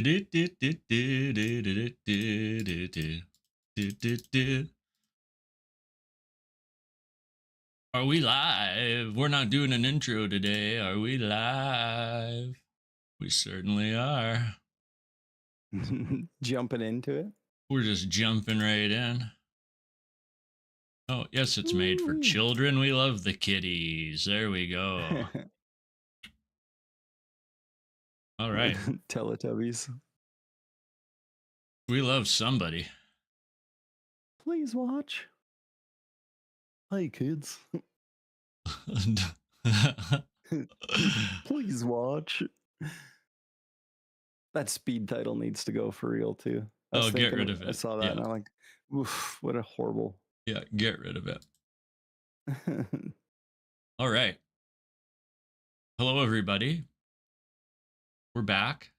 Are we live? We're not doing an intro today. Are we live? We certainly are. Jumping into it. We're just jumping right in. Oh, yes, it's made for children. We love the kitties. There we go. All right. Teletubbies. We love somebody. Please watch. Hey, kids. Please watch. That speed title needs to go for real, too. Oh, get rid of it. I saw that and I'm like, oof, what a horrible. Yeah, get rid of it. All right. Hello, everybody. We're back.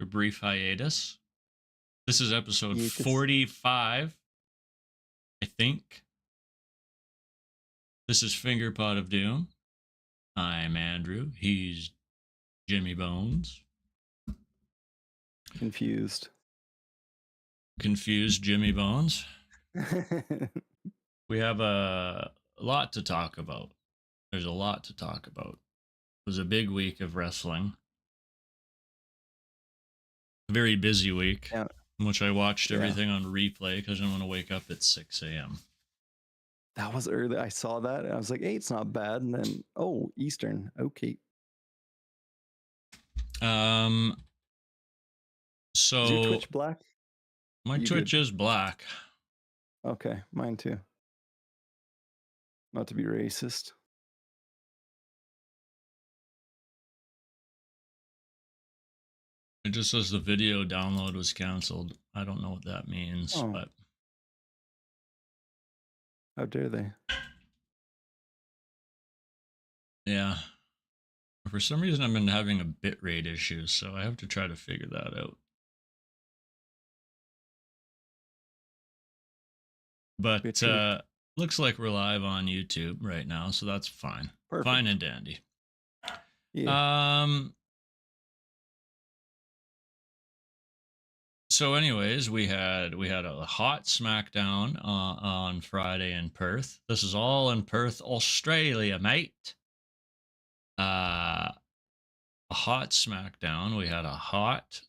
A brief hiatus. This is episode 45, I think. This is Fingerpod of Doom. I'm Andrew. He's Jimmy Bones. Confused Jimmy Bones. We have a lot to talk about. There's a lot to talk about. It was a big week of wrestling. A very busy week, in which I watched everything on replay because I didn't want to wake up at 6 a.m. That was early. I saw that and I was like, hey, it's not bad. And then, oh, Eastern. Okay. So is your Twitch black? My Twitch is black. Okay, mine too. Not to be racist. It just says the video download was canceled. I don't know what that means, but how dare they? Yeah. For some reason, I've been having a bitrate issue, so I have to try to figure that out. But looks like we're live on YouTube right now, so that's fine. Perfect. Fine and dandy. Yeah. So anyways, we had a hot SmackDown on Friday in Perth. This is all in Perth, Australia, mate. A hot SmackDown. We had a hot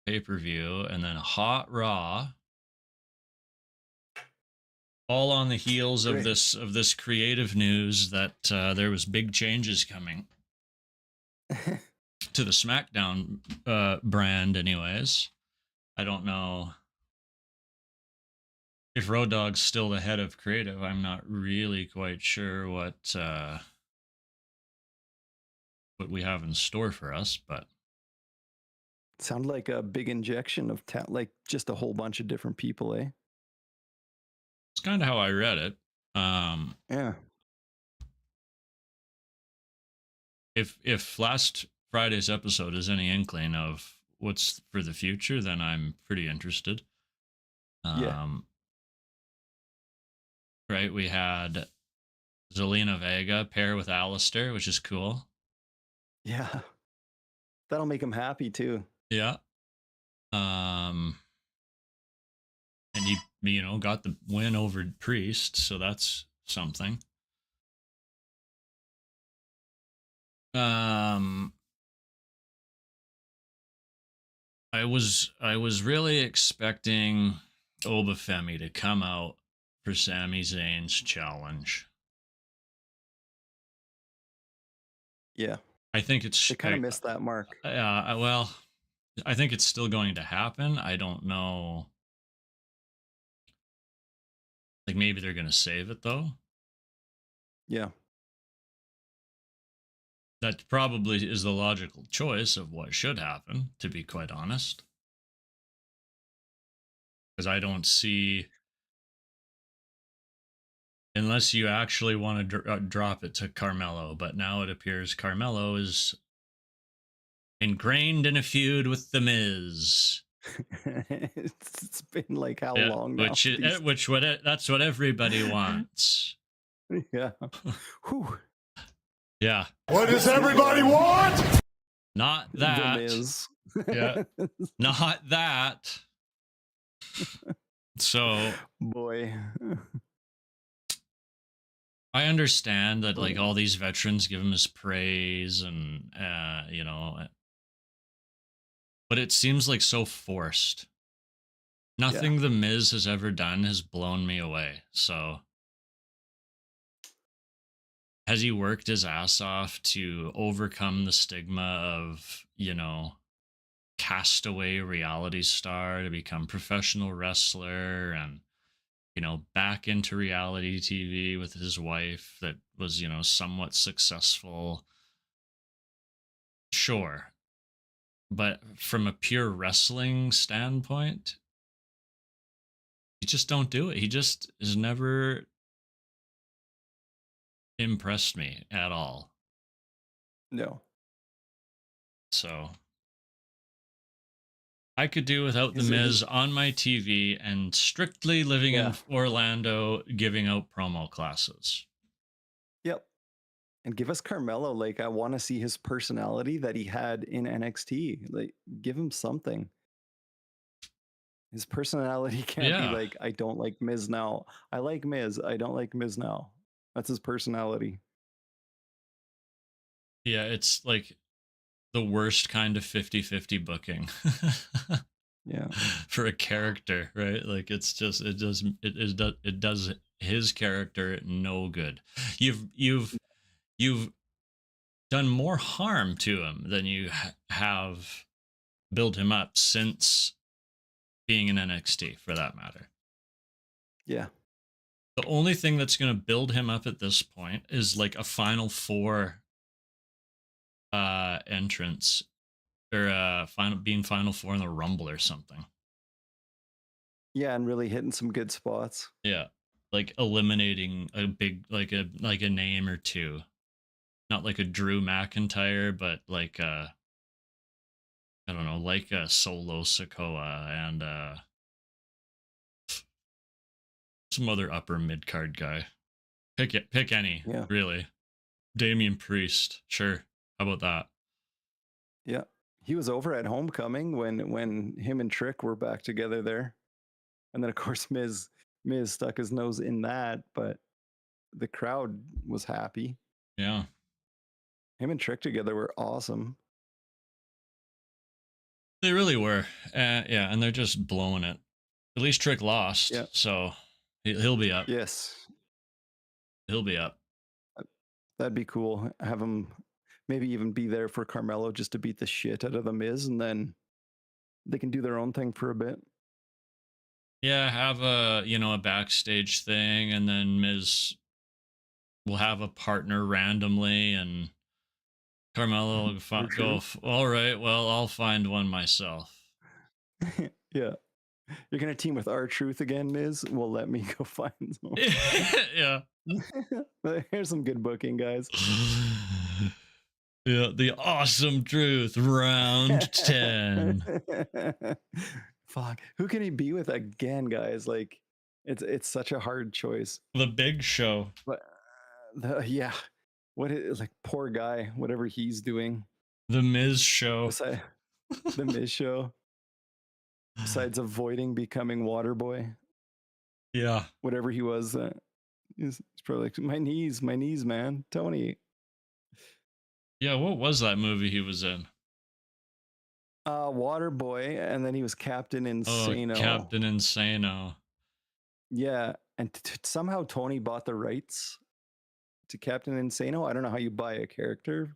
pay-per-view and then a hot Raw. All on the heels of this creative news that there was big changes coming to the SmackDown brand anyways. I don't know if Road Dogg's still the head of creative. I'm not really quite sure what we have in store for us, but sound like a big injection of like just a whole bunch of different people, eh? It's kind of how I read it. Yeah. If last Friday's episode is any inkling of what's for the future, then I'm pretty interested. Right, we had Zelina Vega pair with Alistair, which is cool. Yeah, that'll make him happy too. Yeah. And he, got the win over Priest, so that's something. I was really expecting Obafemi to come out for Sami Zayn's challenge. Yeah. I think they kind of missed that mark. Well, I think it's still going to happen. I don't know. Like maybe they're going to save it though. Yeah. That probably is the logical choice of what should happen, to be quite honest. Because I don't see, unless you actually want to drop it to Carmelo, but now it appears Carmelo is ingrained in a feud with The Miz. It's been like how long now? That's what everybody wants. Yeah. Yeah. What does everybody want? Not The that. Miz. Yeah. Not that. So Boy. I understand that like all these veterans give him his praise and but it seems like so forced. Yeah. Nothing the Miz has ever done has blown me away. So has he worked his ass off to overcome the stigma of, castaway reality star to become professional wrestler and, back into reality TV with his wife that was, somewhat successful? Sure. But from a pure wrestling standpoint, you just don't do it. He just has never impressed me at all. No. So I could do without the His Miz on my TV and strictly living in yeah. Orlando giving out promo classes. Yep. And give us Carmelo. Like, I want to see his personality that he had in NXT. Like, give him something. His personality can't be Yeah. like, I don't like Miz now. I like Miz. I don't like Miz now. That's his personality. Yeah, it's like the worst kind of 50-50 booking. Yeah. For a character, right? Like it's just it does his character no good. You've done more harm to him than you have built him up since being in NXT, for that matter. Yeah. The only thing that's going to build him up at this point is like a Final Four entrance, or being Final Four in the Rumble or something. Yeah, and really hitting some good spots. Yeah, like eliminating a big like a name or two, not like a Drew McIntyre, but like I don't know, like a Solo Sikoa and some other upper mid card guy. Pick any, Yeah. really. Damian Priest, sure. How about that? Yeah. He was over at Homecoming when him and Trick were back together there. And then of course Miz stuck his nose in that, but the crowd was happy. Yeah. Him and Trick together were awesome. They really were. Yeah, and they're just blowing it. At least Trick lost, Yeah. so he'll be up. Yes. He'll be up. That'd be cool. Have him maybe even be there for Carmelo just to beat the shit out of the Miz, and then they can do their own thing for a bit. Yeah, have a backstage thing, and then Miz will have a partner randomly, and Carmelo will go. All right, well, I'll find one myself. Yeah. You're gonna team with R-Truth again, Miz? Well, let me go find some. Yeah. Here's some good booking, guys. Yeah, the awesome truth, round 10. Fuck. Who can he be with again, guys? Like, it's such a hard choice. The Big Show. But yeah. What is like poor guy, whatever he's doing. The Miz Show. Besides the Miz Show. Besides avoiding becoming Waterboy. Yeah. Whatever he was, he's probably like, my knees, man. Tony. Yeah, what was that movie he was in? Waterboy, and then he was Captain Insano. Oh, Captain Insano. Yeah, and somehow Tony bought the rights to Captain Insano. I don't know how you buy a character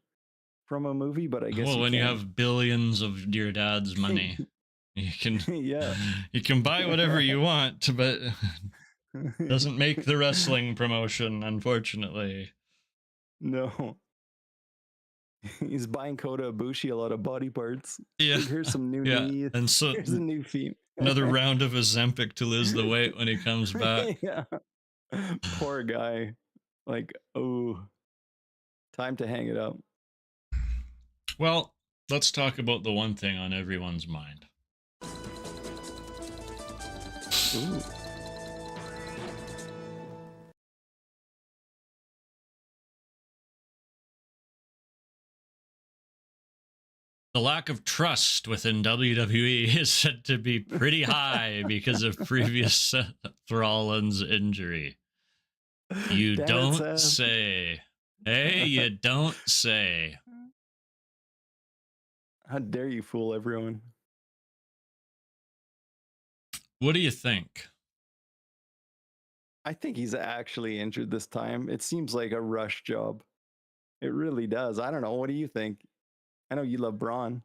from a movie, but I guess when you have billions of your dad's money, you can you can buy whatever you want, but doesn't make the wrestling promotion, unfortunately. No. He's buying Kota Ibushi a lot of body parts. Yeah. Like, here's some new knee. And so here's a new feet. Another round of Ozempic to lose the weight when he comes back. Yeah. Poor guy. Like, oh, time to hang it up. Well, let's talk about the one thing on everyone's mind. Ooh. The lack of trust within WWE is said to be pretty high because of previous Seth Rollins injury. You Damn it, don't Seth. say. Hey, you don't say. How dare you fool everyone? What do you think? I think he's actually injured this time. It seems like a rush job. It really does. I don't know. What do you think? I know you love Braun.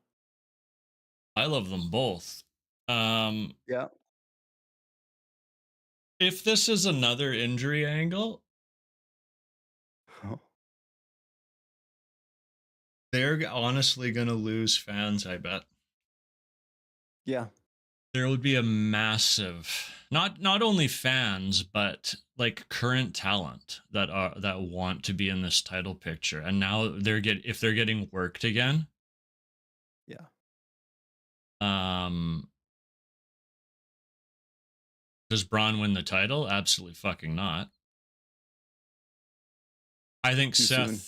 I love them both. Yeah. If this is another injury angle, they're honestly going to lose fans, I bet. Yeah. There would be a massive not only fans but like current talent that want to be in this title picture, and now if they're getting worked again. Yeah. Does Braun win the title? Absolutely fucking not. I think Too soon.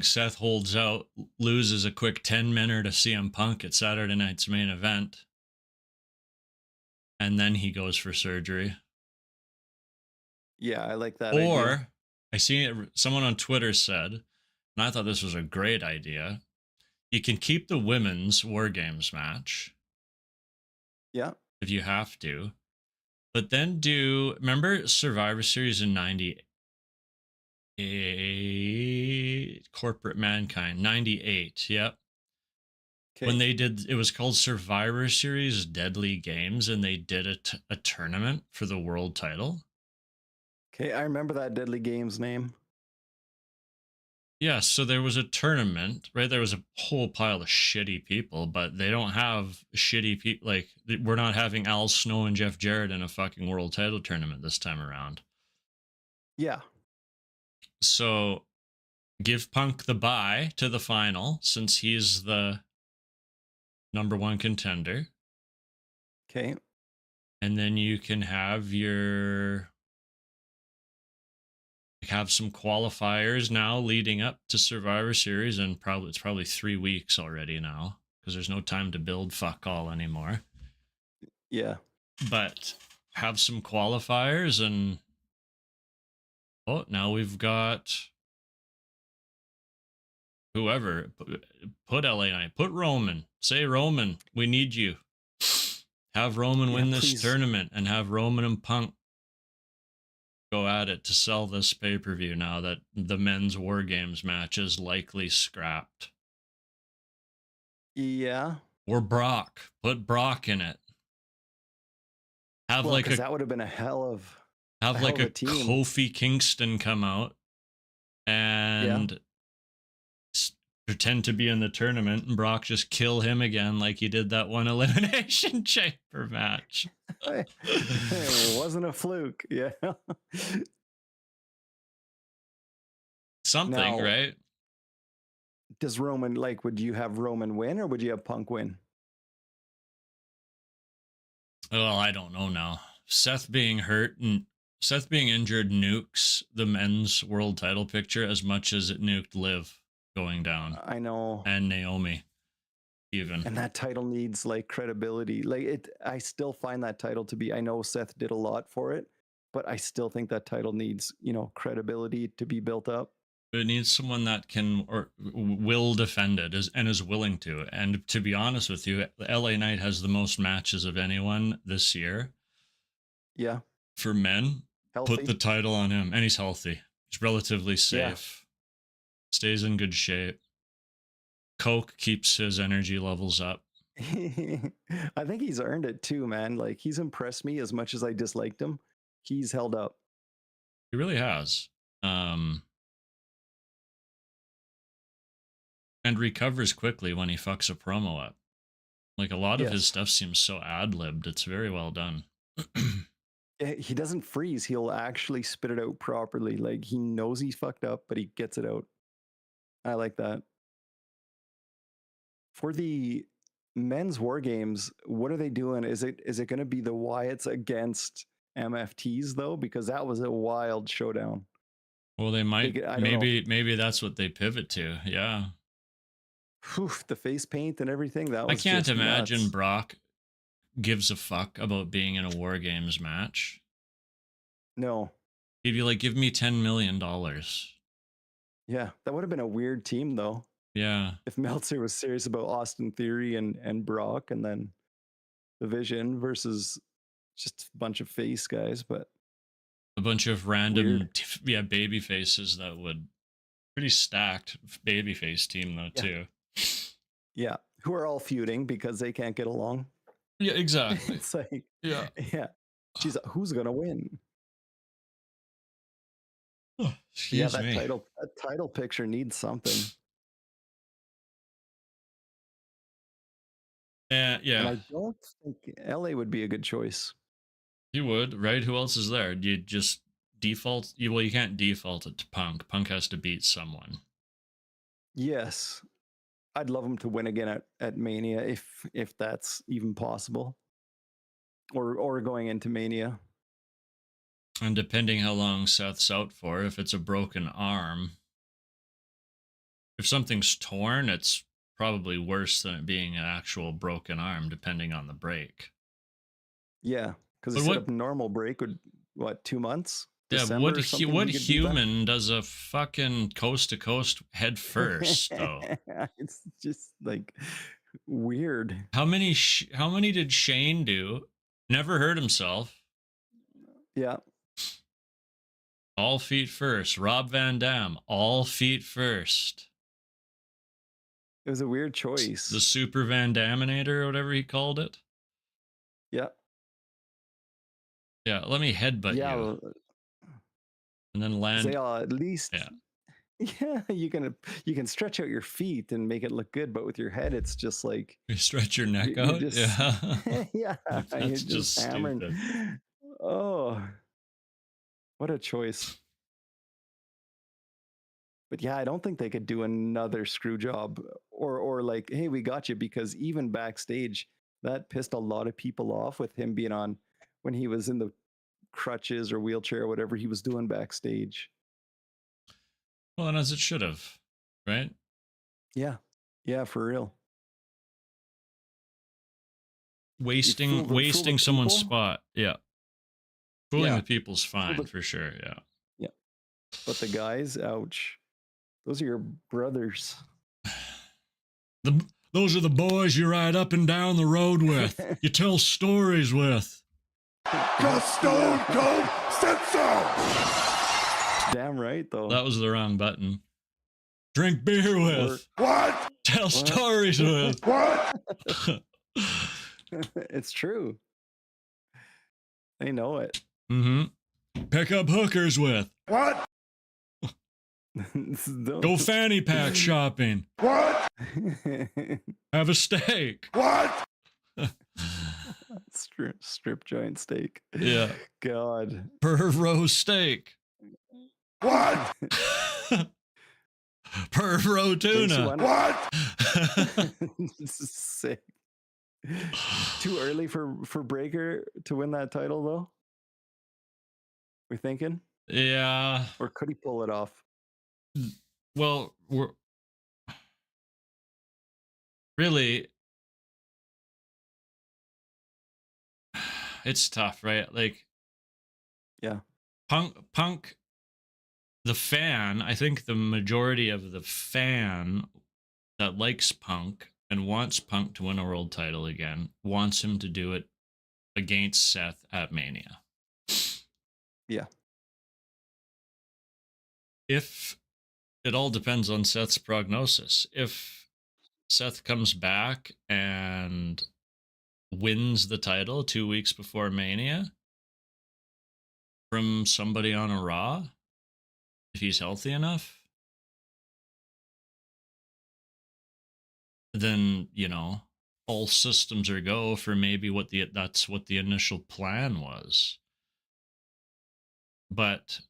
Seth holds out, loses a quick 10-minute to CM Punk at Saturday night's main event, and then he goes for surgery. Yeah, I like that Or idea. I see someone on Twitter said, and I thought this was a great idea, you can keep the women's War Games match. Yeah. If you have to. But then remember Survivor Series in 98? Corporate Mankind, 98, yep. Okay. When they did, it was called Survivor Series Deadly Games, and they did a tournament for the world title. Okay, I remember that Deadly Games name. Yeah, so there was a tournament, right? There was a whole pile of shitty people, but they don't have shitty people. Like, we're not having Al Snow and Jeff Jarrett in a fucking world title tournament this time around. Yeah. So give Punk the bye to the final since he's the number one contender. Okay. And then you can have some qualifiers now leading up to Survivor Series, and it's probably 3 weeks already now because there's no time to build fuck all anymore. Yeah. But have some qualifiers, and now we've got whoever. Put LA Knight, put Roman, say Roman, we need you. Have Roman win this tournament, and have Roman and Punk go at it to sell this pay-per-view now that the men's War Games match is likely scrapped. Yeah. Or Brock. Put Brock in it. Because that would have been a hell of a team. Kofi Kingston come out and pretend to be in the tournament, and Brock just kill him again like he did that one Elimination Chamber match. It wasn't a fluke. Yeah. Something, right? Does Roman, would you have Roman win or would you have Punk win? Well, I don't know now. Seth being hurt and Seth being injured nukes the men's world title picture as much as it nuked Liv going down. I know. And Naomi even. And that title needs credibility. I still find that title to be, I know Seth did a lot for it, but I still think that title needs, credibility to be built up. It needs someone that can or will defend it and is willing to. And to be honest with you, LA Knight has the most matches of anyone this year. Yeah. For men, healthy. Put the title on him. And he's healthy. He's relatively safe. Yeah. Stays in good shape. Coke keeps his energy levels up. I think he's earned it too, man. He's impressed me as much as I disliked him. He's held up. He really has. And recovers quickly when he fucks a promo up. A lot of his stuff seems so ad-libbed. It's very well done. He doesn't freeze. He'll actually spit it out properly. He knows he's fucked up, but he gets it out. I like that. For the men's War Games, what are they doing? Is it going to be the Wyatts against MFTs though? Because that was a wild showdown. Well, they might. Maybe that's what they pivot to. Yeah. Whew, the face paint and everything, that I was can't just imagine nuts. Brock gives a fuck about being in a War Games match. No. He'd be like, give me $10 million. Yeah, that would have been a weird team though. Yeah. If Meltzer was serious about Austin Theory and Brock, and then the Vision versus just a bunch of face guys, but A bunch of weird. random, baby faces that would pretty stacked baby face team though Yeah. too. Yeah. Who are all feuding because they can't get along. Yeah, exactly. It's like, Yeah. yeah. She's who's gonna win? Oh, Yeah, excuse me. that title picture needs something. And Yeah, I don't think LA would be a good choice. you would, right? Who else is there? Do you just default? Well, you can't default it to Punk. Punk has to beat someone. Yes. I'd love him to win again at Mania if that's even possible. Or going into Mania. And depending how long Seth's out for, if it's a broken arm, if something's torn, it's probably worse than it being an actual broken arm, depending on the break. Yeah, because But a set what? up normal break would what 2 months? Yeah, December or something. what He could be back. human does a fucking coast to coast head first though? It's just like weird. How many did Shane do? Never hurt himself. Yeah, All feet first. Rob Van Dam, all feet first. it was a weird The choice. Super Van Daminator or whatever he called it. Yeah, Yeah, let me headbutt you yeah. and then land. They all at least. Yeah, Yeah, you can stretch out your feet and make it look good, but with your head, it's just like you stretch your neck you're out. just Yeah, yeah, you're that's just just hammering. stupid. Oh, what a choice! But yeah, I don't think they could do another screw job or like, hey, we got you, because even backstage, that pissed a lot of people off with him being on when he was in the crutches or wheelchair or whatever he was doing backstage. Well, and as it should have, right? Yeah, yeah, for real. Fool the Wasting someone's people. spot. Yeah, fooling Yeah, the people's fool fine the for sure. Yeah. yeah, but the guys, ouch. Those are your brothers. Those are the boys you ride up and down the road with. You tell stories with. Cause Stone Cold said so! Damn right, though. That was the wrong button. Drink beer with. What? Tell stories with. What? It's true. They know it. Mm-hmm. Pick up hookers with. What? Go fanny pack shopping. What? Have a steak. What? strip joint steak. Yeah. God. Perv roast steak. What? Perv row tuna. What? This is sick. Too early for Breakker to win that title, though. We're thinking, Yeah. or could he pull it off? Well, we're really, it's tough, right? Like, Yeah. Punk, the fan, I think the majority of the fan that likes Punk and wants Punk to win a world title again wants him to do it against Seth at Mania. Yeah. If it all depends on Seth's prognosis. If Seth comes back and wins the title 2 weeks before Mania from somebody on a Raw, if he's healthy enough, then, all systems are go for maybe that's what the initial plan was. But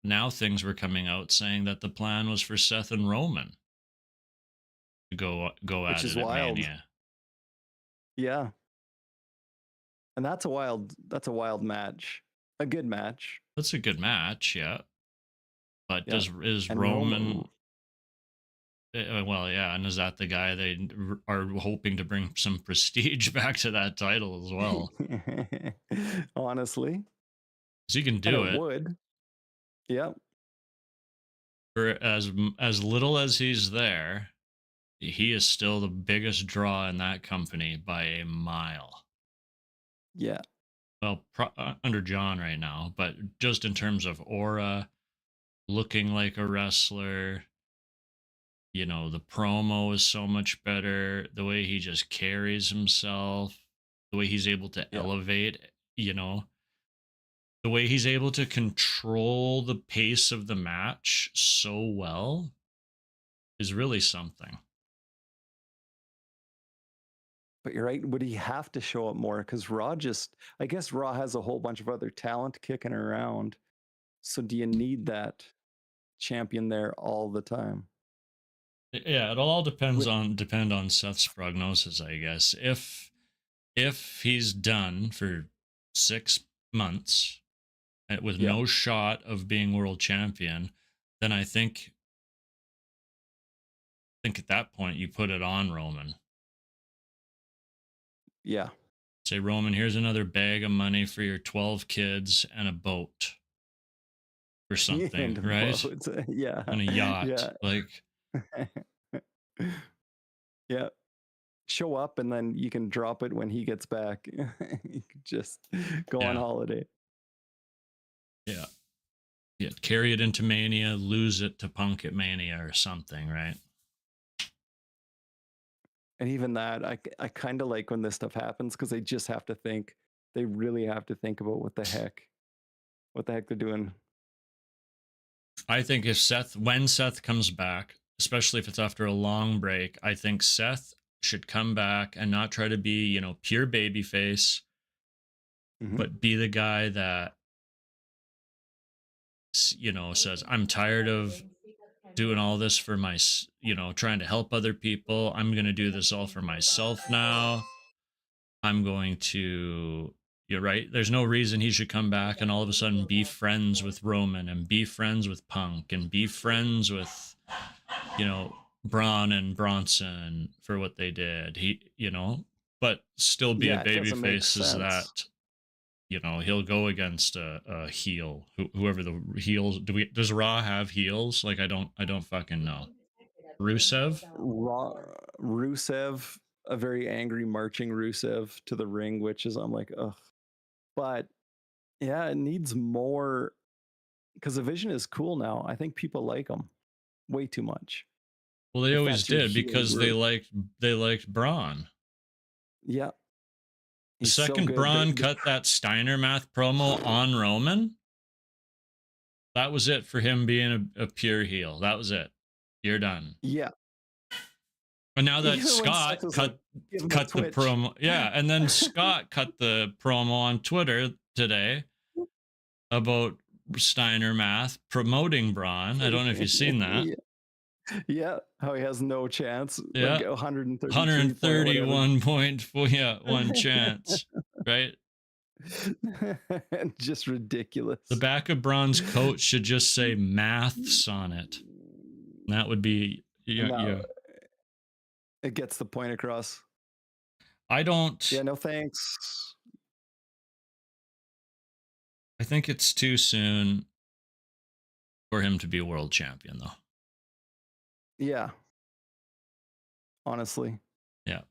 now things were coming out saying that the plan was for Seth and Roman to go Which at is it at wild. Mania. Yeah. And that's a wild match. A good match. That's a good match, yeah. But Yeah. is And Roman Well, yeah, and is that the guy they are hoping to bring some prestige back to that title as well? Honestly, 'Cause he can and do it it. would. Yep. For as little as he's there, he is still the biggest draw in that company by a mile. Yeah. Well, under John right now, but just in terms of aura, looking like a wrestler, the promo is so much better. The way he just carries himself, the way he's able to Yeah. elevate, the way he's able to control the pace of the match so well is really something. But you're right. Would he have to show up more? Because I guess Raw has a whole bunch of other talent kicking around. So do you need that champion there all the time? Yeah, it all depend With on Seth's prognosis, I guess. If he's done for 6 months with yeah, no shot of being world champion, then I think at that point you put it on Roman. yeah. Say, Roman, here's another bag of money for your 12 kids and a boat or something, And right? boats. Yeah. On a yacht. Yeah. Like, Yeah. Show up and then you can drop it when he gets back. You can just go on yeah, holiday. yeah. Yeah, carry it into Mania, lose it to Punk at Mania or something, right? And even that, I kind of like when this stuff happens because they just have to think. They really have to think about what the heck they're doing. I think when Seth comes back, especially if it's after a long break, I think Seth should come back and not try to be, pure babyface, Mhm. but be the guy that, says, I'm tired of doing all this for trying to help other people. I'm going to do this all for myself now. I'm going to, you're right. There's no reason he should come back and all of a sudden be friends with Roman and be friends with Punk and be friends with, Braun and Bronson for what they did. But still be a Yeah, it doesn't make babyface is sense. that, he'll go against a heel, whoever the heels. Does Raw have heels? Like, I don't fucking know. Rusev? Rusev, a very angry marching Rusev to the ring, which is I'm like, ugh. But yeah, it needs more because the Vision is cool now. I think people like him way too much. Well, they If always that's your did heel because group, they liked Braun. yeah, The he's so second good. Braun cut that Steiner math promo on Roman, that was it for him being a pure heel. That was it. You're done. Yeah, And now that even when Scott Seth was like, give him a cut the twitch. promo, yeah, and then Scott cut the promo on Twitter today about Steiner math promoting Braun. I don't know if you've seen that. Yeah, how he has no chance. Yeah. Like 133 131.1 chance, right? Just ridiculous. The back of Braun's coat should just say maths on it. That would be yeah. It gets the point across. I don't. Yeah, no thanks. I think it's too soon for him to be world champion, though. Yeah. Honestly. Yeah.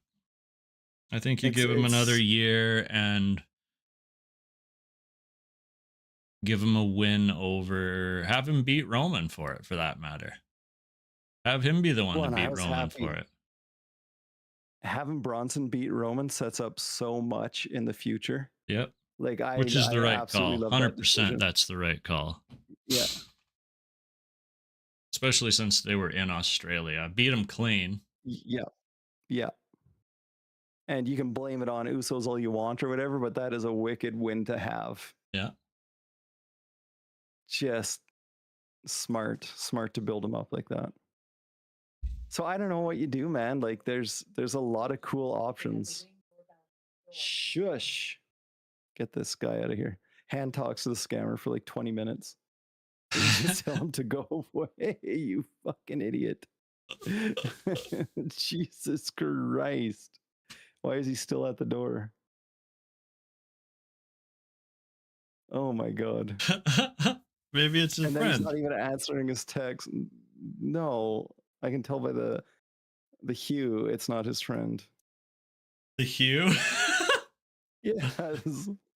I think you give him another year and give him a win over. Have him beat Roman for it, for that matter. Have him be the one to beat Roman for it. Having Bronson beat Roman sets up so much in the future. Yep. Like Which is the right call. 100%. That's the right call. Yeah. Especially since they were in Australia. Beat him clean. Yeah. Yeah. And you can blame it on Usos all you want or whatever, but that is a wicked win to have. Yeah. Just smart to build them up like that. So I don't know what you do, man. Like there's a lot of cool options. Shush. Get this guy out of here. Hand talks to the scammer for like 20 minutes. You just tell him to go away, you fucking idiot. Jesus Christ. Why is he still at the door? Oh my God. Maybe it's his And then he's friend. not even answering his text. No, I can tell by the hue it's not his friend. The hue? Yes.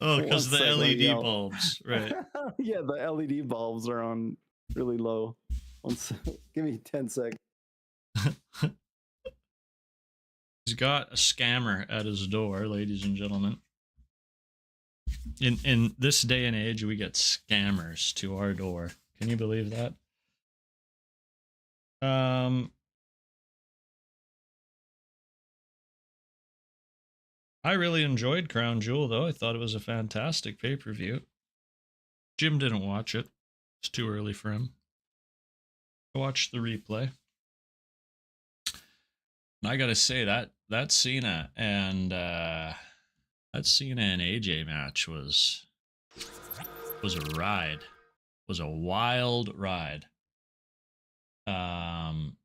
Oh, One because the sec, let me LED yell. bulbs, right? Yeah, the LED bulbs are on really low. Give me 10 seconds. He's got a scammer at his door, ladies and gentlemen. In this day and age, we get scammers to our door. Can you believe that? I really enjoyed Crown Jewel, though. I thought it was a fantastic pay-per-view. Jim didn't watch it. It's too early for him. I watched the replay. And I gotta say that Cena and AJ match was a ride. Was a wild ride. I'm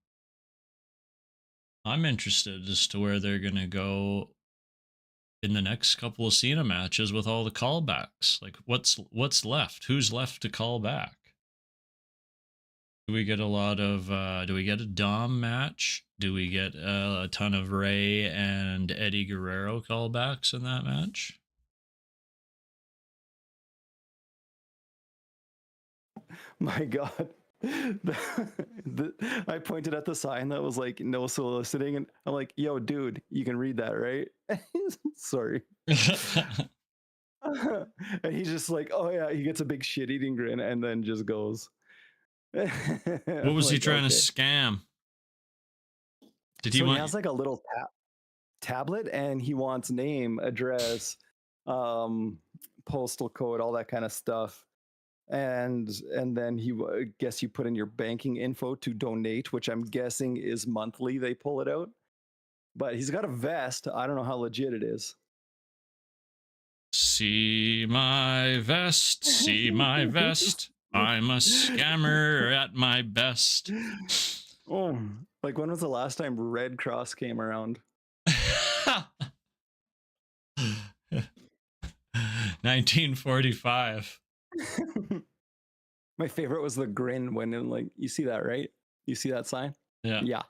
interested as to where they're gonna go in the next couple of Cena matches with all the callbacks. Like, what's left? Who's left to call back? Do we get a lot of? Do we get a Dom match? Do we get a ton of Ray and Eddie Guerrero callbacks in that match? My God. I pointed at the sign that was like no soliciting, and I'm like, yo, dude, you can read that, right? Sorry. And he's just like, oh yeah, he gets a big shit-eating grin and then just goes. What was he trying to scam? Did he So want? he has like a little tablet, and he wants name, address, postal code, all that kind of stuff. And then he guess you put in your banking info to donate, which I'm guessing is monthly. They pull it out, but he's got a vest. I don't know how legit it is. See my vest, see my vest. I'm a scammer at my best. Oh, like when was the last time Red Cross came around? 1945. My favorite was the grin when like, you see that, right? You see that sign? Yeah.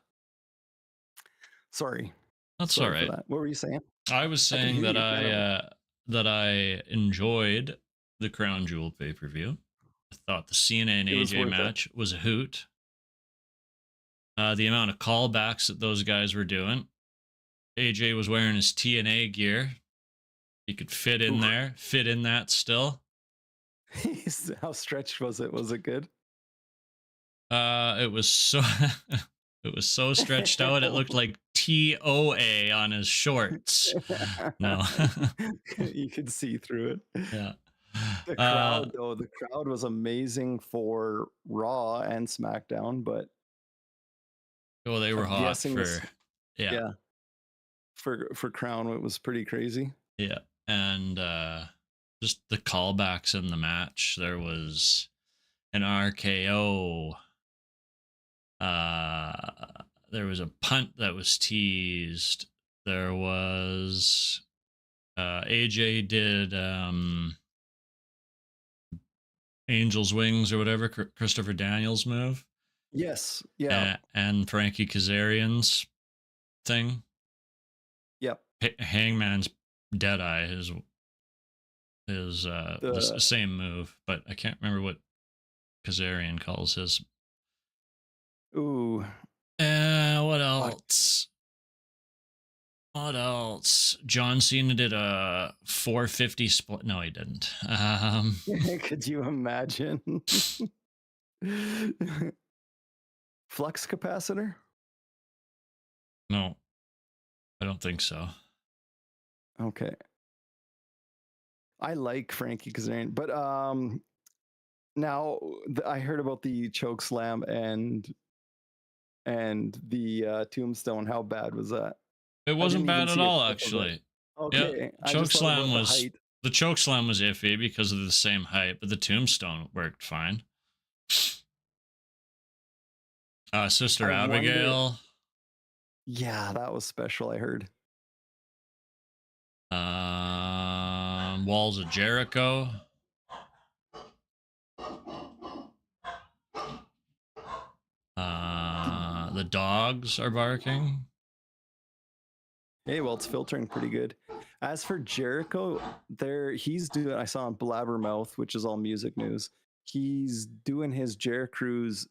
Sorry. That's all right. What were you saying? I was saying that I enjoyed the Crown Jewel pay-per-view. I thought the Cena and AJ match was a hoot. The amount of callbacks that those guys were doing. AJ was wearing his TNA gear. He could fit in there, fit in that still. How stretched was it? Was it good? It was so it was so stretched out. It looked like TOA on his shorts. No, you could see through it. Yeah. The crowd, though, the crowd was amazing for Raw and SmackDown, but they were hot for for Crown. It was pretty crazy. Yeah, and just the callbacks in the match. There was an RKO. There was a punt that was teased. There was AJ did Angel's Wings or whatever, Christopher Daniels move. Yes, yeah. And Frankie Kazarian's thing. Yep. Hangman's Deadeye is the same move, but I can't remember what Kazarian calls his. Ooh. What else? What else? John Cena did a 450 split. No, he didn't. Could you imagine? Flux capacitor? No, I don't think so. Okay. I like Frankie Kazarian, but now I heard about the choke slam and the tombstone. How bad was that? It wasn't bad at all, actually. Okay. Yeah, the choke slam was iffy because of the same height, but the tombstone worked fine. Sister I wonder- Abigail. Yeah, that was special, I heard. Walls of Jericho. The dogs are barking. Hey, well, it's filtering pretty good. As for Jericho, he's doing. I saw on Blabbermouth, which is all music news. He's doing his Jer Cruise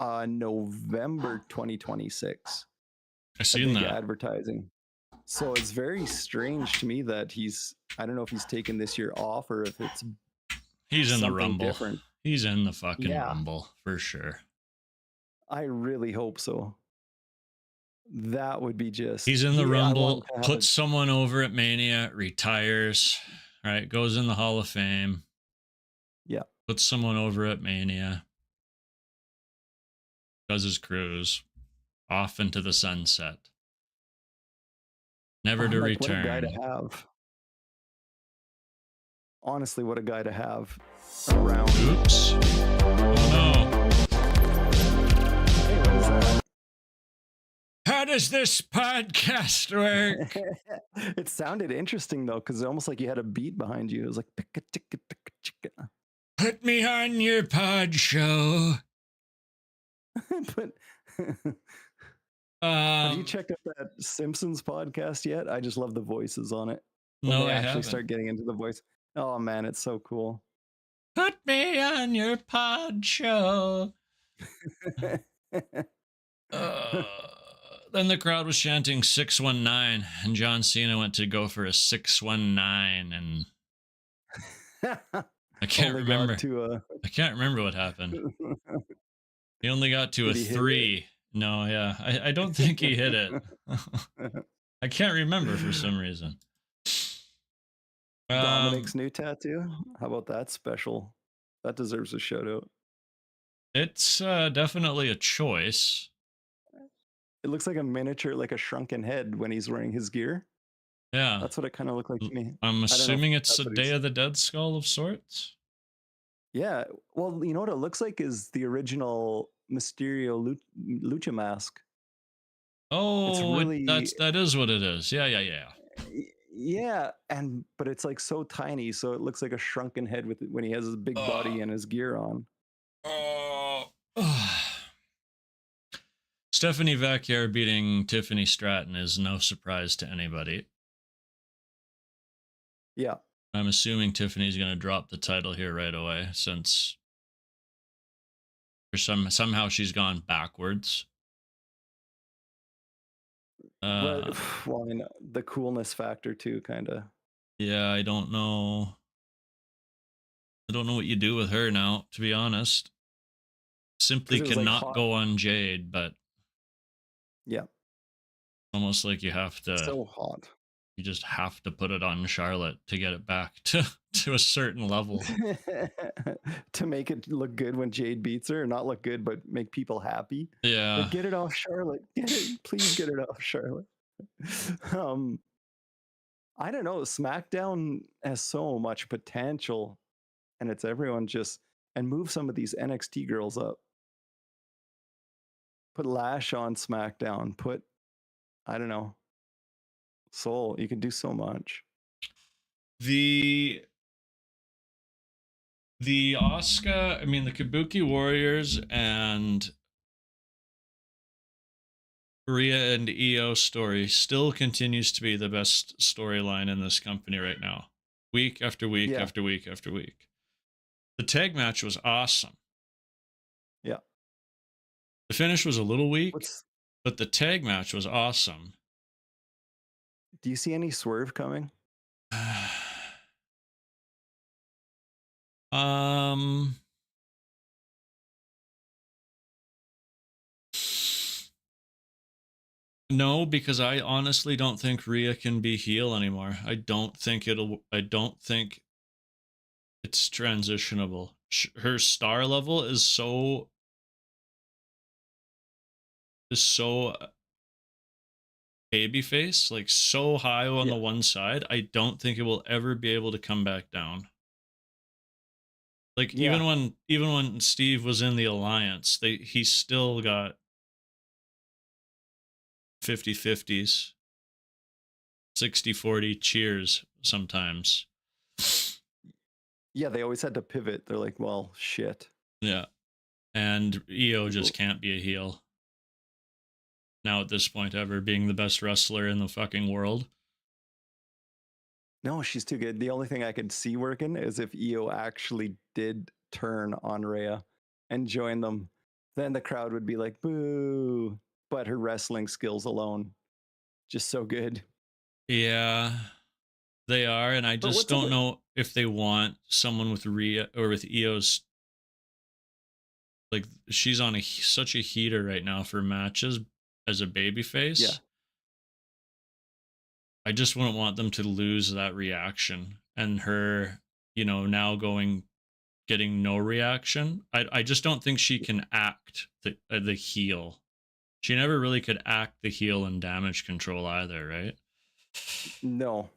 November 2026. I seen that. Advertising. So it's very strange to me that he's. I don't know if he's taken this year off or if it's. He's in the something Rumble. different. He's in the fucking Rumble for sure. I really hope so. That would be just. He's in the Rumble, puts someone over at Mania, retires, right? Goes in the Hall of Fame. Yeah. Puts someone over at Mania. Does his cruise. Off into the sunset. Never to return. What a guy to have. Honestly, what a guy to have around. Oops. Oh no. Hey, what is that? How does this podcast work? It sounded interesting though, because almost like you had a beat behind you. It was like picka ticka picka chicka. Put me on your pod show. But have you checked out that Simpsons podcast yet? I just love the voices on it. No, I I actually haven't. start getting into the voice. Oh man, it's so cool. Put me on your pod show. Then the crowd was chanting 619, and John Cena went to go for a 619, and I can't remember. I can't remember what happened. He only got to a 3. No, yeah, I don't think he hit it. I can't remember for some reason. Dominic's new tattoo. How about that special? That deserves a shout out. It's definitely a choice. It looks like a miniature, like a shrunken head when he's wearing his gear. Yeah. That's what it kind of looked like to me. I'm assuming it's a Day of the Dead skull of sorts. Yeah. Well, you know what it looks like is the original Mysterio lucha mask. Oh, really, that is what it is. Yeah. Yeah, but it's like so tiny, so it looks like a shrunken head when he has his big body and his gear on. Stephanie Vacchier beating Tiffany Stratton is no surprise to anybody. Yeah. I'm assuming Tiffany's going to drop the title here right away, since somehow she's gone backwards. Well, the coolness factor too, kind of. Yeah, I don't know. I don't know what you do with her now, to be honest. Simply cannot go on Jade, but yeah, almost like you have to. So hot. You just have to put it on Charlotte to get it back to a certain level. To make it look good when Jade beats her, not look good, but make people happy. Yeah. Like, get it off Charlotte. Please get it off Charlotte. I don't know. SmackDown has so much potential, and it's everyone and move some of these NXT girls up. Put Lash on SmackDown. I don't know. Soul. You can do so much. The Asuka, I mean the Kabuki Warriors and Rhea and Io story still continues to be the best storyline in this company right now. Week after week after week after week. The tag match was awesome. Yeah. The finish was a little weak, but the tag match was awesome. Do you see any swerve coming? No, because I honestly don't think Rhea can be heel anymore. I don't think it's transitionable. Her star level is so babyface, like so high on the one side. I don't think it will ever be able to come back down. Like even when Steve was in the Alliance, he still got 50-50s, 60-40 cheers sometimes. Yeah, they always had to pivot. They're like, well, shit. Yeah. And Io just can't be a heel. Now at this point ever, being the best wrestler in the fucking world. No, she's too good. The only thing I could see working is if Io actually did turn on Rhea and join them. Then the crowd would be like, boo. But her wrestling skills alone, just so good. Yeah, they are. And I just don't know if they want someone with Rhea or with Io's. Like, she's on such a heater right now for matches as a babyface. Yeah. I just wouldn't want them to lose that reaction and her, now getting no reaction. I just don't think she can act the heel. She never really could act the heel in Damage Control either, right? No,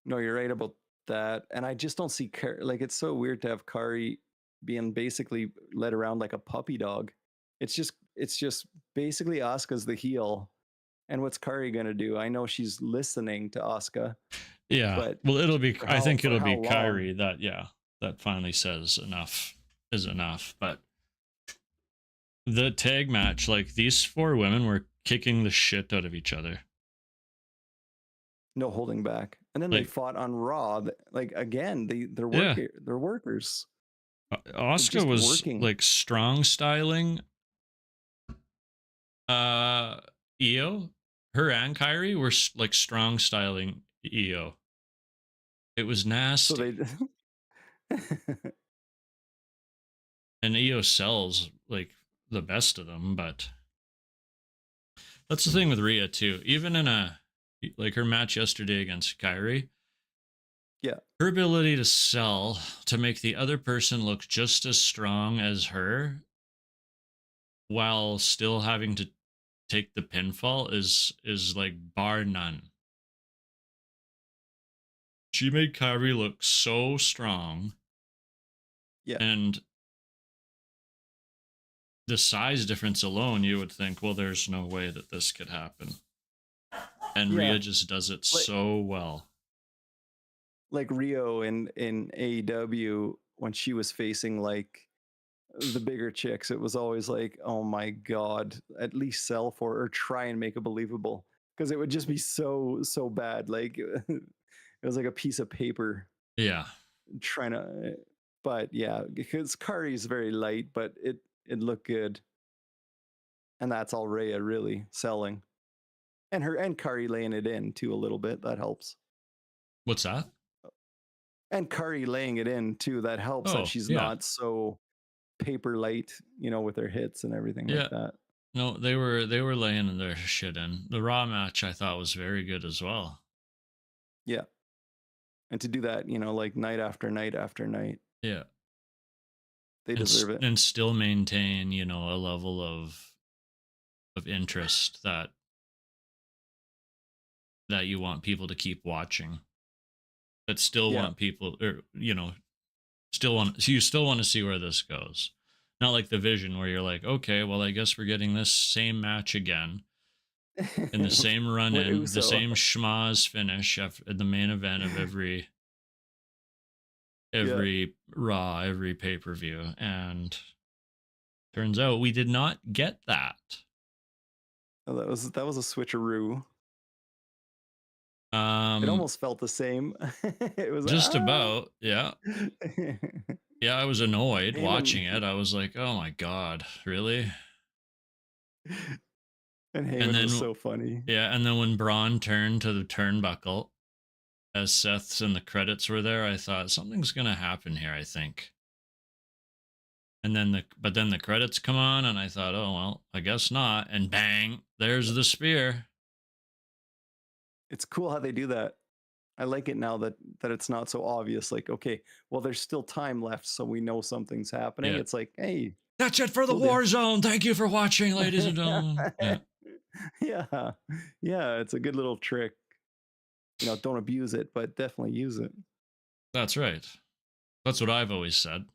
you're right about that. And I just don't see like, it's so weird to have Kari being basically led around like a puppy dog. It's just basically Asuka's the heel. And what's Kari gonna do? I know she's listening to Asuka. Yeah. But well, I think it'll be long? Kairi that finally says enough is enough. But the tag match, like, these four women were kicking the shit out of each other. No holding back. And then they fought on Raw. Like, again, they're workers. Asuka was working. Like, strong styling Io. Her and Kairi were like strong styling Io. It was nasty. So and Io sells like the best of them, but that's the thing with Rhea too. Even in her match yesterday against Kairi, yeah, her ability to sell to make the other person look just as strong as her while still having to take the pinfall is like bar none. She made Kairi look so strong. Yeah. And the size difference alone, you would think, well, there's no way that this could happen. And Rhea just does it so well. Like Rio in AEW, when she was facing like the bigger chicks, it was always like, oh my God, at least sell for or try and make it believable. Because it would just be so bad. Like it was like a piece of paper. Yeah. But yeah, because Kari's very light, but it looked good. And that's all Rhea really selling. And Kari laying it in too a little bit. That helps. What's that? And Kari laying it in too. That helps that she's not so paper light, with her hits and everything like that. No, they were laying their shit in. The Raw match I thought was very good as well. Yeah. And to do that, like night after night after night. Yeah. They deserve it. And still maintain, a level of interest that you want people to keep watching. That still want people, or you still want to see where this goes. Not like the Vision where you're like, okay, well, I guess we're getting this same match again in the same run-in, the same schmaz finish at the main event of every Raw, every pay-per-view, and turns out we did not get that. Oh, that was a switcheroo. It almost felt the same. It was just about, yeah. Yeah, I was annoyed watching it. I was like, oh my God, really? And Heyman was so funny. Yeah, and then when Braun turned to the turnbuckle, as Seth's and the credits were there, I thought something's gonna happen here, I think. And then the credits come on, and I thought, oh well, I guess not. And bang, there's the spear. It's cool how they do that. I like it now that it's not so obvious. Like, okay, well, there's still time left, so we know something's happening. Yeah. It's like, hey, that's it for the War Zone. Thank you for watching, ladies and gentlemen. Yeah, it's a good little trick. Don't abuse it, but definitely use it. That's right. That's what I've always said.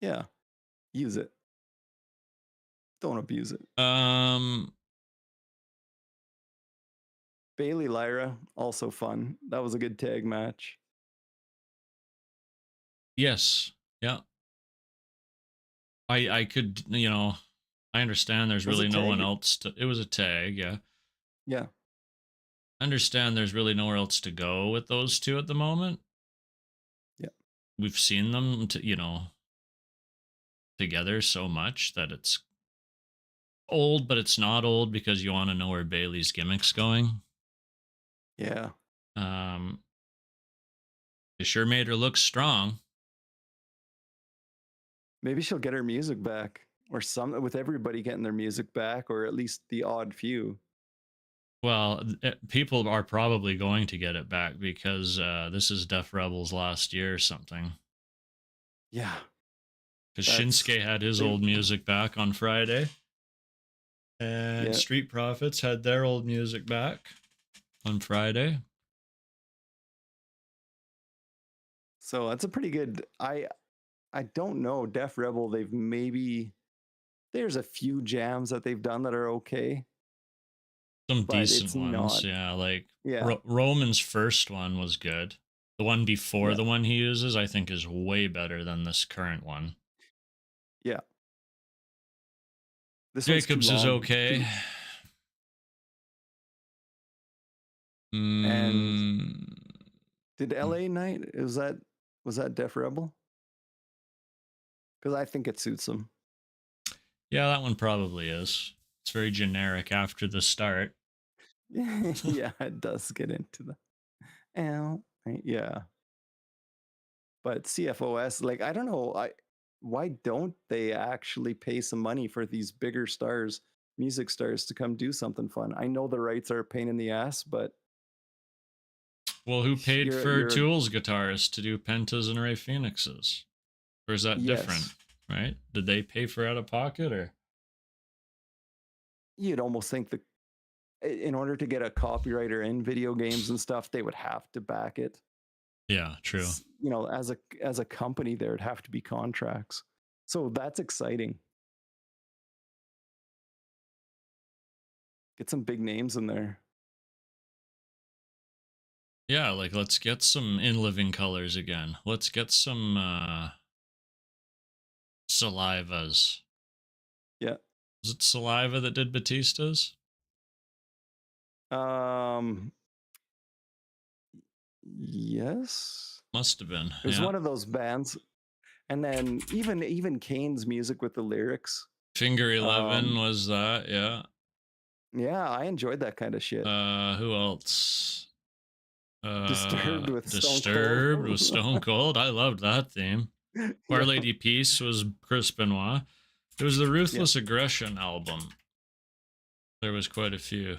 Yeah, use it. Don't abuse it. Bailey Lyra, also fun. That was a good tag match. Yes. Yeah. I could, I understand there's Was it really no one tag? else to. It was a tag, yeah. Yeah. I understand there's really nowhere else to go with those two at the moment. Yeah. We've seen them, together so much that it's old, but it's not old because you want to know where Bailey's gimmick's going. Yeah. They sure made her look strong. Maybe she'll get her music back, or some, with everybody getting their music back, or at least the odd few. Well, people are probably going to get it back because this is Def Rebel's last year or something. Yeah. Because Shinsuke had his old music back on Friday. And Street Profits had their old music back on Friday. So that's a pretty good. I don't know. Def Rebel, there's a few jams that they've done that are okay. Some decent ones, yeah. Like Roman's first one was good. The one before the one he uses, I think, is way better than this current one. Yeah. This Jacobs is okay. And did LA Knight, was that Def Rebel? Because I think it suits them. Yeah, that one probably is. It's very generic after the start. Yeah, it does get into the yeah. But CFOS, like, I don't know, why don't they actually pay some money for these bigger stars, music stars, to come do something fun? I know the rights are a pain in the ass, but well, who paid for Tool's guitarists to do Pentas and Ray Phoenixes? Or is that different? Right? Did they pay for out of pocket, or? You'd almost think that in order to get a copywriter in video games and stuff, they would have to back it. Yeah, true. As a company, there'd have to be contracts. So that's exciting. Get some big names in there. Yeah, like, let's get some In Living Colors again. Let's get some Salivas. Yeah. Was it Saliva that did Batista's? Yes. Must have been. It was one of those bands. And then even Kane's music with the lyrics. Finger 11 was that, yeah. Yeah, I enjoyed that kind of shit. Who else? Disturbed with Stone Cold. I loved that theme. Our Lady Peace was Chris Benoit. It was the Ruthless Aggression album. There was quite a few.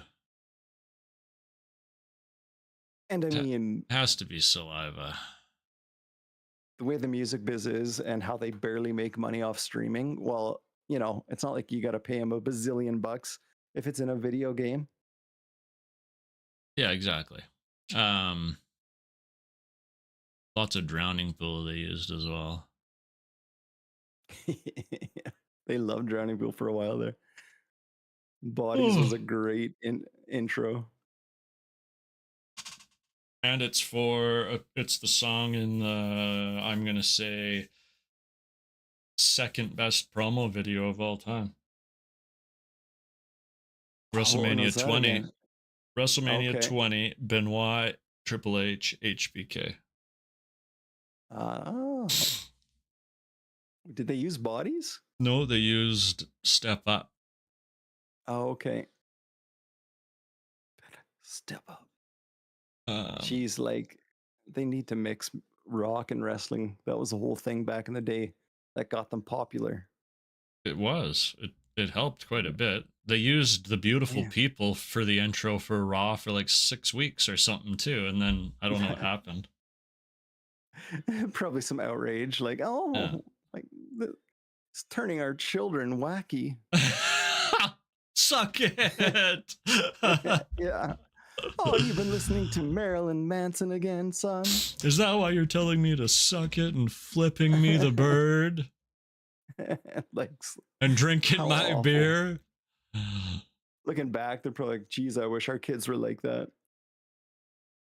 And I mean, it has to be Saliva. The way the music biz is and how they barely make money off streaming. Well, it's not like you got to pay them a bazillion bucks if it's in a video game. Yeah, exactly. Lots of Drowning Pool they used as well. Yeah, they loved Drowning Pool for a while there. Bodies was a great intro. And it's the song in the, I'm going to say, second best promo video of all time. WrestleMania 20. WrestleMania 20, Benoit, Triple H, HBK. Oh. Did they use bodies? No, they used Step Up. Oh, okay. Step Up. Geez, like, they need to mix rock and wrestling. That was the whole thing back in the day that got them popular. It was. It helped quite a bit. They used the Beautiful People for the intro for Raw for like 6 weeks or something too, and then I don't know what happened. Probably some outrage, like, like it's turning our children wacky. Suck it. Yeah. Oh, you've been listening to Marilyn Manson again, son? Is that why you're telling me to suck it and flipping me the bird? And drinking my beer? Looking back, they're probably like, geez, I wish our kids were like that.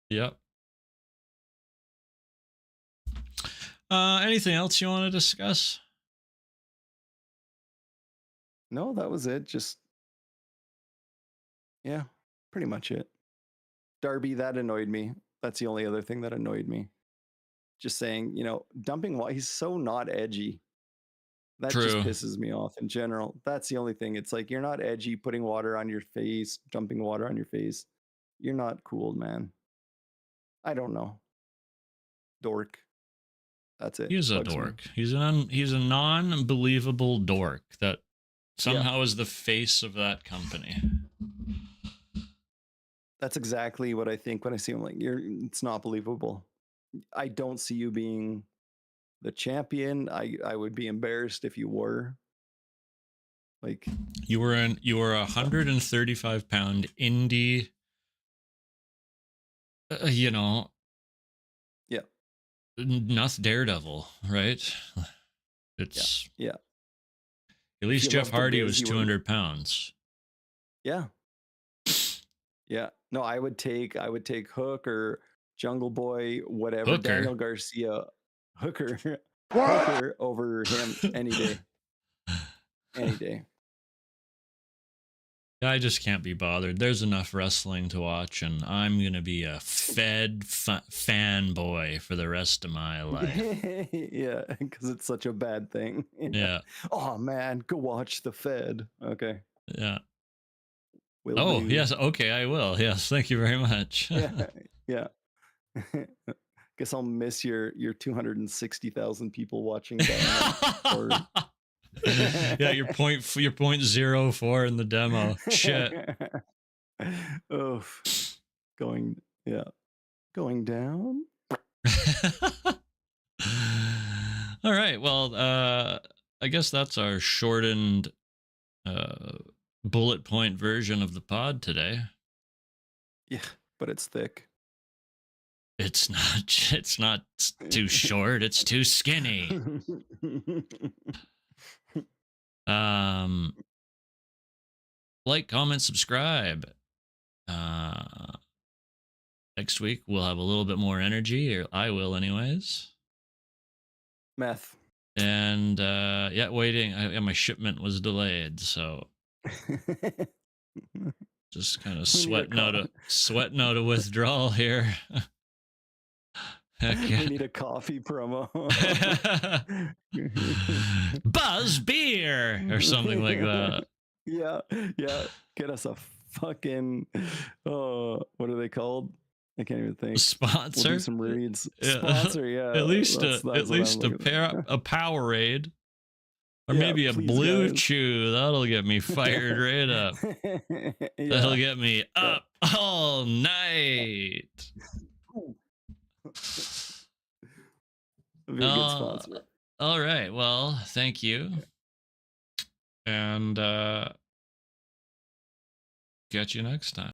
Yep. Anything else you want to discuss? No, that was it. Just, yeah, pretty much it. Darby, that annoyed me. That's the only other thing that annoyed me. Just saying, dumping water. He's so not edgy. That just True. pisses me off in general. That's the only thing. It's like, you're not edgy, putting water on your face, dumping water on your face. You're not cool, man. I don't know. Dork. That's it. He is a Bugs me. dork. He's a non-believable dork that somehow is the face of that company. That's exactly what I think when I see him. Like, it's not believable. I don't see you being the champion. I would be embarrassed if you were. Like, you were a 135-pound indie. yeah, not Daredevil, right? It's yeah. At least you Jeff love the Hardy biz, was you 200 pounds. Yeah. Yeah. No, I would take Hook or Jungle Boy, whatever. Hooker? Daniel Garcia, Hooker, What? Hooker over him any day. Any day. I just can't be bothered. There's enough wrestling to watch, and I'm going to be a fanboy for the rest of my life. Yeah, because it's such a bad thing. Yeah. Oh, man, go watch The Fed. Okay. Yeah. Will do. Yes. Okay, I will. Yes. Thank you very much. Yeah. Guess I'll miss your 260,000 people watching that. Yeah, your point 0.04 in the demo. Shit. Oh, going down. All right. Well, I guess that's our shortened bullet point version of the pod today. Yeah, but it's thick. It's not too short, it's too skinny. Like, comment, subscribe. Next week we'll have a little bit more energy, or I will anyways. Meth. And waiting. My shipment was delayed, so just kind of sweating out a withdrawal here. We need a coffee promo. Buzz beer or something like that. Yeah. Get us a fucking what are they called? I can't even think. Sponsor. We'll do some reads. Yeah. Sponsor, yeah. At least that's a Powerade. Or maybe a Blue guys. Chew. That'll get me fired right up. Yeah. That'll get me up all night. Be a good sponsor. All right. Well, thank you. And catch you next time.